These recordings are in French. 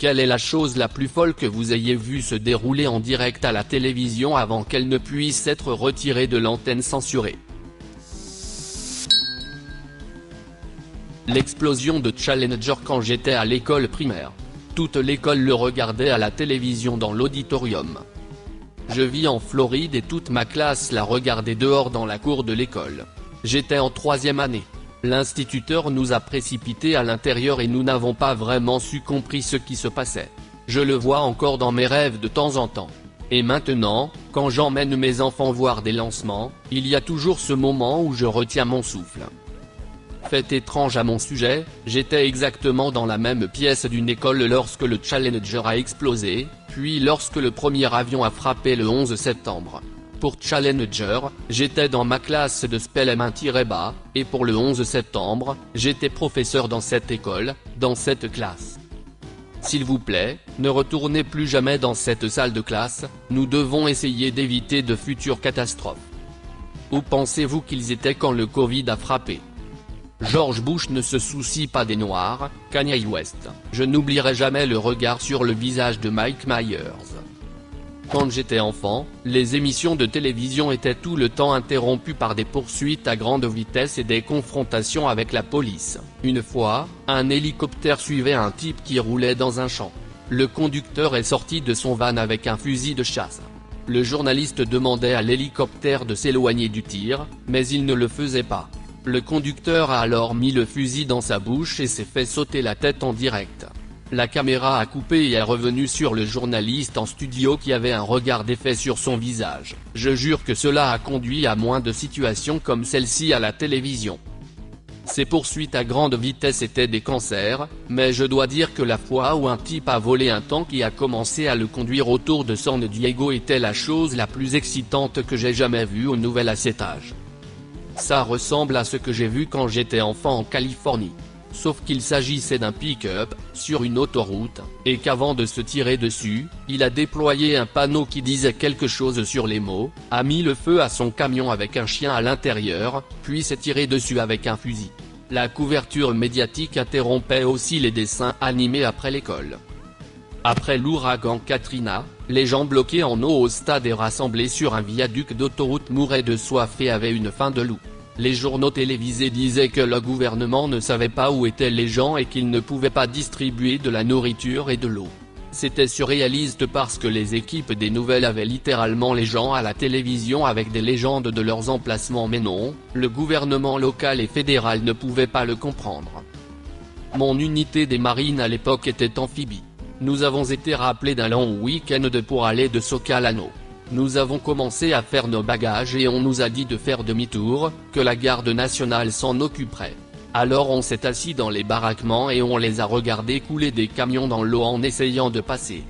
Quelle est la chose la plus folle que vous ayez vue se dérouler en direct à la télévision avant qu'elle ne puisse être retirée de l'antenne censurée? L'explosion de Challenger quand j'étais à l'école primaire. Toute l'école le regardait à la télévision dans l'auditorium. Je vis en Floride et toute ma classe la regardait dehors dans la cour de l'école. J'étais en 3e année. L'instituteur nous a précipités à l'intérieur et nous n'avons pas vraiment compris ce qui se passait. Je le vois encore dans mes rêves de temps en temps. Et maintenant, quand j'emmène mes enfants voir des lancements, il y a toujours ce moment où je retiens mon souffle. Fait étrange à mon sujet, j'étais exactement dans la même pièce d'une école lorsque le Challenger a explosé, puis lorsque le premier avion a frappé le 11 septembre. Pour Challenger, j'étais dans ma classe de Spellemin-Bas, et pour le 11 septembre, j'étais professeur dans cette école, dans cette classe. S'il vous plaît, ne retournez plus jamais dans cette salle de classe, nous devons essayer d'éviter de futures catastrophes. Où pensez-vous qu'ils étaient quand le Covid a frappé? George Bush ne se soucie pas des Noirs, Kanye West. Je n'oublierai jamais le regard sur le visage de Mike Myers. Quand j'étais enfant, les émissions de télévision étaient tout le temps interrompues par des poursuites à grande vitesse et des confrontations avec la police. Une fois, un hélicoptère suivait un type qui roulait dans un champ. Le conducteur est sorti de son van avec un fusil de chasse. Le journaliste demandait à l'hélicoptère de s'éloigner du tir, mais il ne le faisait pas. Le conducteur a alors mis le fusil dans sa bouche et s'est fait sauter la tête en direct. La caméra a coupé et est revenue sur le journaliste en studio qui avait un regard défait sur son visage. Je jure que cela a conduit à moins de situations comme celle-ci à la télévision. Ces poursuites à grande vitesse étaient des cancers, mais je dois dire que la fois où un type a volé un tank et a commencé à le conduire autour de San Diego était la chose la plus excitante que j'ai jamais vue au nouvel acétage. Ça ressemble à ce que j'ai vu quand j'étais enfant en Californie. Sauf qu'il s'agissait d'un pick-up, sur une autoroute, et qu'avant de se tirer dessus, il a déployé un panneau qui disait quelque chose sur les mots, a mis le feu à son camion avec un chien à l'intérieur, puis s'est tiré dessus avec un fusil. La couverture médiatique interrompait aussi les dessins animés après l'école. Après l'ouragan Katrina, les gens bloqués en eau au stade et rassemblés sur un viaduc d'autoroute mouraient de soif et avaient une faim de loup. Les journaux télévisés disaient que le gouvernement ne savait pas où étaient les gens et qu'il ne pouvait pas distribuer de la nourriture et de l'eau. C'était surréaliste parce que les équipes des nouvelles avaient littéralement les gens à la télévision avec des légendes de leurs emplacements, mais non, le gouvernement local et fédéral ne pouvait pas le comprendre. Mon unité des marines à l'époque était amphibie. Nous avons été rappelés d'un long week-end pour aller de Socalano. Nous avons commencé à faire nos bagages et on nous a dit de faire demi-tour, que la garde nationale s'en occuperait. Alors on s'est assis dans les baraquements et on les a regardés couler des camions dans l'eau en essayant de passer.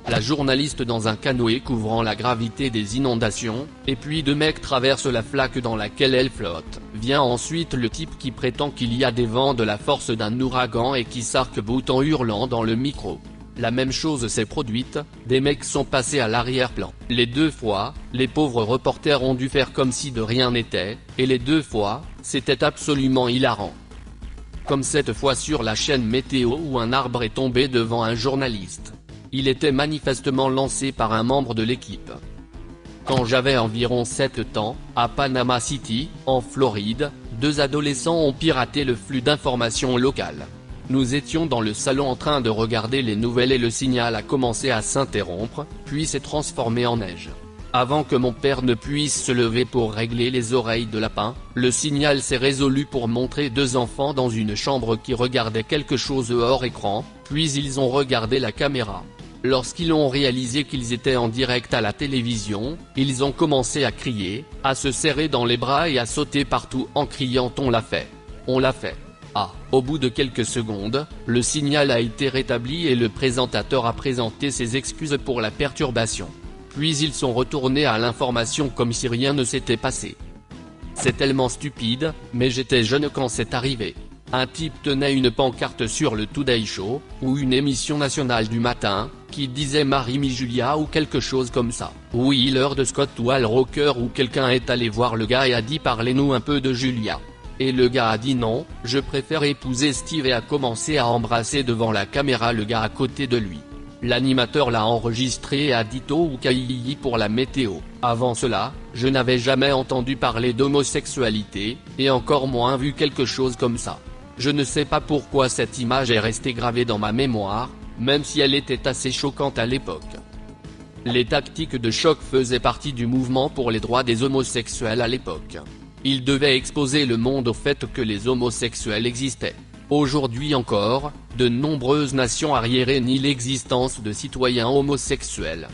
La journaliste dans un canoë couvrant la gravité des inondations, et puis 2 mecs traversent la flaque dans laquelle elle flotte. Vient ensuite le type qui prétend qu'il y a des vents de la force d'un ouragan et qui s'arc-boute en hurlant dans le micro. La même chose s'est produite, des mecs sont passés à l'arrière-plan. Les 2 fois, les pauvres reporters ont dû faire comme si de rien n'était, et les 2 fois, c'était absolument hilarant. Comme cette fois sur la chaîne météo où un arbre est tombé devant un journaliste. Il était manifestement lancé par un membre de l'équipe. Quand j'avais environ 7 ans, à Panama City, en Floride, 2 adolescents ont piraté le flux d'informations locales. Nous étions dans le salon en train de regarder les nouvelles et le signal a commencé à s'interrompre, puis s'est transformé en neige. Avant que mon père ne puisse se lever pour régler les oreilles de lapin, le signal s'est résolu pour montrer 2 enfants dans une chambre qui regardaient quelque chose hors écran, puis ils ont regardé la caméra. Lorsqu'ils ont réalisé qu'ils étaient en direct à la télévision, ils ont commencé à crier, à se serrer dans les bras et à sauter partout en criant « On l'a fait! On l'a fait !» Au bout de quelques secondes, le signal a été rétabli et le présentateur a présenté ses excuses pour la perturbation. Puis ils sont retournés à l'information comme si rien ne s'était passé. C'est tellement stupide, mais j'étais jeune quand c'est arrivé. Un type tenait une pancarte sur le Today Show, ou une émission nationale du matin, qui disait Marie Julia ou quelque chose comme ça. Oui, l'heure de Scott ou Al Roker ou quelqu'un est allé voir le gars et a dit parlez-nous un peu de Julia. Et le gars a dit non, je préfère épouser Steve et a commencé à embrasser devant la caméra le gars à côté de lui. L'animateur l'a enregistré et a dit oh ou caïi pour la météo. Avant cela, je n'avais jamais entendu parler d'homosexualité, et encore moins vu quelque chose comme ça. Je ne sais pas pourquoi cette image est restée gravée dans ma mémoire, même si elle était assez choquante à l'époque. Les tactiques de choc faisaient partie du mouvement pour les droits des homosexuels à l'époque. Ils devaient exposer le monde au fait que les homosexuels existaient. Aujourd'hui encore, de nombreuses nations arriérées nient l'existence de citoyens homosexuels.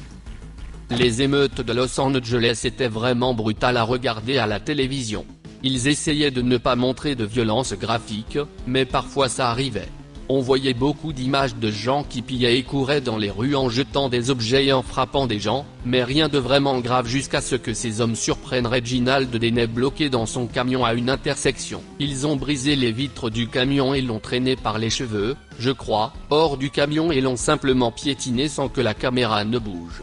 Les émeutes de Los Angeles étaient vraiment brutales à regarder à la télévision. Ils essayaient de ne pas montrer de violence graphique, mais parfois ça arrivait. On voyait beaucoup d'images de gens qui pillaient et couraient dans les rues en jetant des objets et en frappant des gens, mais rien de vraiment grave jusqu'à ce que ces hommes surprennent Reginald Deney bloqué dans son camion à une intersection. Ils ont brisé les vitres du camion et l'ont traîné par les cheveux, je crois, hors du camion et l'ont simplement piétiné sans que la caméra ne bouge.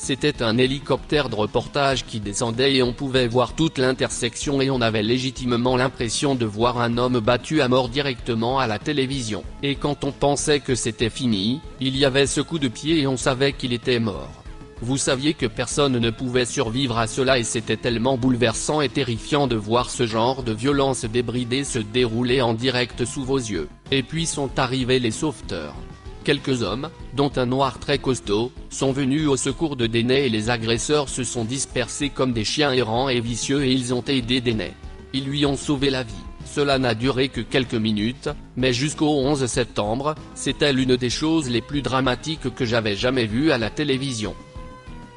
C'était un hélicoptère de reportage qui descendait et on pouvait voir toute l'intersection et on avait légitimement l'impression de voir un homme battu à mort directement à la télévision. Et quand on pensait que c'était fini, il y avait ce coup de pied et on savait qu'il était mort. Vous saviez que personne ne pouvait survivre à cela et c'était tellement bouleversant et terrifiant de voir ce genre de violence débridée se dérouler en direct sous vos yeux. Et puis sont arrivés les sauveteurs. Quelques hommes, dont un noir très costaud, sont venus au secours de Deney et les agresseurs se sont dispersés comme des chiens errants et vicieux et ils ont aidé Deney. Ils lui ont sauvé la vie. Cela n'a duré que quelques minutes, mais jusqu'au 11 septembre, c'était l'une des choses les plus dramatiques que j'avais jamais vues à la télévision.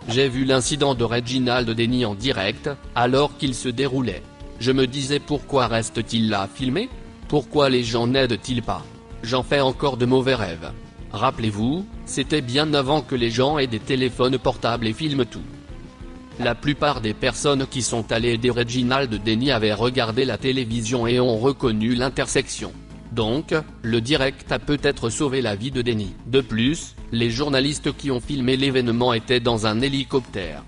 J'ai vu l'incident de Reginald Deney en direct, alors qu'il se déroulait. Je me disais pourquoi reste-t-il là à filmer? Pourquoi les gens n'aident-ils pas? J'en fais encore de mauvais rêves. Rappelez-vous, c'était bien avant que les gens aient des téléphones portables et filment tout. La plupart des personnes qui sont allées aider Reginald Deney avaient regardé la télévision et ont reconnu l'intersection. Donc, le direct a peut-être sauvé la vie de Deney. De plus, les journalistes qui ont filmé l'événement étaient dans un hélicoptère.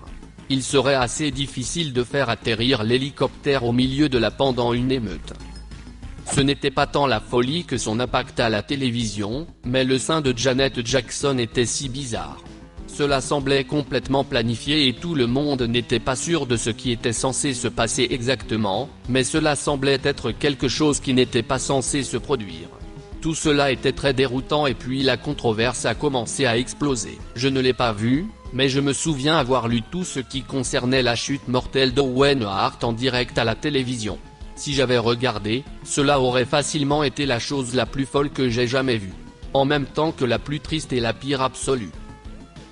Il serait assez difficile de faire atterrir l'hélicoptère au milieu de la pendant une émeute. Ce n'était pas tant la folie que son impact à la télévision, mais le sein de Janet Jackson était si bizarre. Cela semblait complètement planifié et tout le monde n'était pas sûr de ce qui était censé se passer exactement, mais cela semblait être quelque chose qui n'était pas censé se produire. Tout cela était très déroutant et puis la controverse a commencé à exploser. Je ne l'ai pas vu, mais je me souviens avoir lu tout ce qui concernait la chute mortelle d'Owen Hart en direct à la télévision. Si j'avais regardé, cela aurait facilement été la chose la plus folle que j'ai jamais vue. En même temps que la plus triste et la pire absolue.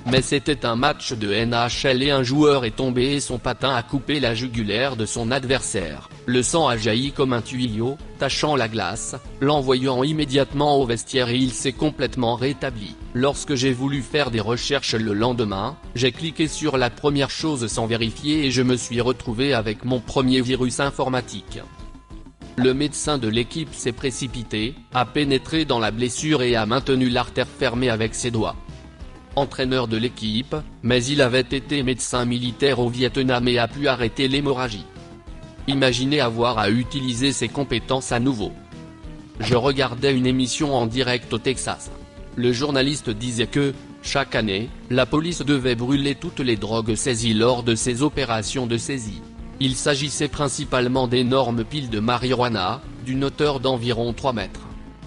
Mais c'était un match de NHL et un joueur est tombé et son patin a coupé la jugulaire de son adversaire. Le sang a jailli comme un tuyau, tachant la glace, l'envoyant immédiatement au vestiaire et il s'est complètement rétabli. Lorsque j'ai voulu faire des recherches le lendemain, j'ai cliqué sur la première chose sans vérifier et je me suis retrouvé avec mon premier virus informatique. Le médecin de l'équipe s'est précipité, a pénétré dans la blessure et a maintenu l'artère fermée avec ses doigts. Entraîneur de l'équipe, mais il avait été médecin militaire au Vietnam et a pu arrêter l'hémorragie. Imaginez avoir à utiliser ses compétences à nouveau. Je regardais une émission en direct au Texas. Le journaliste disait que, chaque année, la police devait brûler toutes les drogues saisies lors de ces opérations de saisie. Il s'agissait principalement d'énormes piles de marijuana, d'une hauteur d'environ 3 mètres.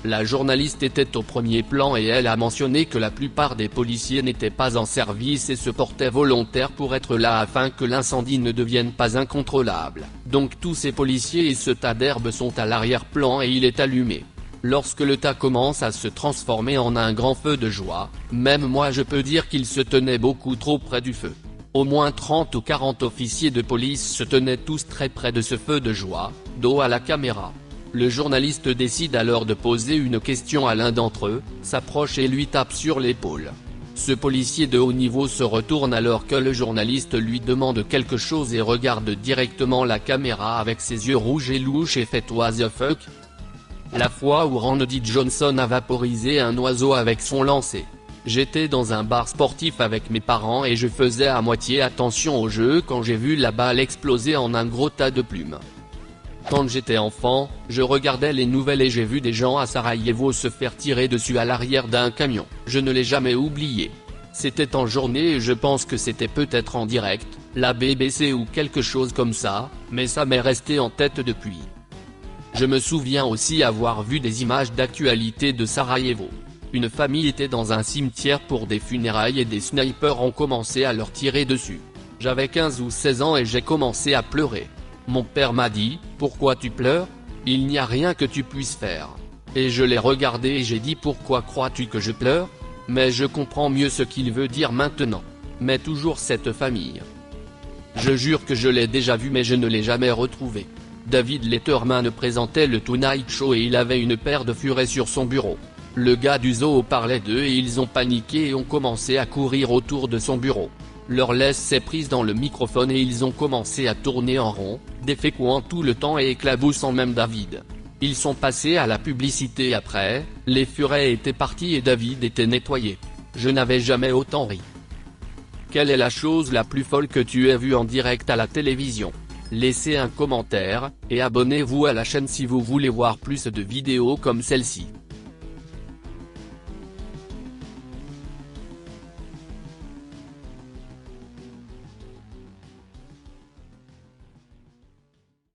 La journaliste était au premier plan et elle a mentionné que la plupart des policiers n'étaient pas en service et se portaient volontaires pour être là afin que l'incendie ne devienne pas incontrôlable. Donc tous ces policiers et ce tas d'herbe sont à l'arrière-plan et il est allumé. Lorsque le tas commence à se transformer en un grand feu de joie, même moi je peux dire qu'il se tenait beaucoup trop près du feu. Au moins 30 ou 40 officiers de police se tenaient tous très près de ce feu de joie, dos à la caméra. Le journaliste décide alors de poser une question à l'un d'entre eux, s'approche et lui tape sur l'épaule. Ce policier de haut niveau se retourne alors que le journaliste lui demande quelque chose et regarde directement la caméra avec ses yeux rouges et louches et fait « What the fuck ?» La fois où Randy Johnson a vaporisé un oiseau avec son lancer. J'étais dans un bar sportif avec mes parents et je faisais à moitié attention au jeu quand j'ai vu la balle exploser en un gros tas de plumes. Quand j'étais enfant, je regardais les nouvelles et j'ai vu des gens à Sarajevo se faire tirer dessus à l'arrière d'un camion. Je ne l'ai jamais oublié. C'était en journée et je pense que c'était peut-être en direct, la BBC ou quelque chose comme ça, mais ça m'est resté en tête depuis. Je me souviens aussi avoir vu des images d'actualité de Sarajevo. Une famille était dans un cimetière pour des funérailles et des snipers ont commencé à leur tirer dessus. J'avais 15 ou 16 ans et j'ai commencé à pleurer. Mon père m'a dit, « Pourquoi tu pleures? Il n'y a rien que tu puisses faire. » Et je l'ai regardé et j'ai dit, « Pourquoi crois-tu que je pleure? Mais je comprends mieux ce qu'il veut dire maintenant. » Mais toujours cette famille. Je jure que je l'ai déjà vu mais je ne l'ai jamais retrouvé. David Letterman présentait le Tonight Show et il avait une paire de furets sur son bureau. Le gars du zoo parlait d'eux et ils ont paniqué et ont commencé à courir autour de son bureau. Leur laisse s'est prise dans le microphone et ils ont commencé à tourner en rond, déféquant tout le temps et éclaboussant même David. Ils sont passés à la publicité après, les furets étaient partis et David était nettoyé. Je n'avais jamais autant ri. Quelle est la chose la plus folle que tu aies vue en direct à la télévision? Laissez un commentaire, et abonnez-vous à la chaîne si vous voulez voir plus de vidéos comme celle-ci.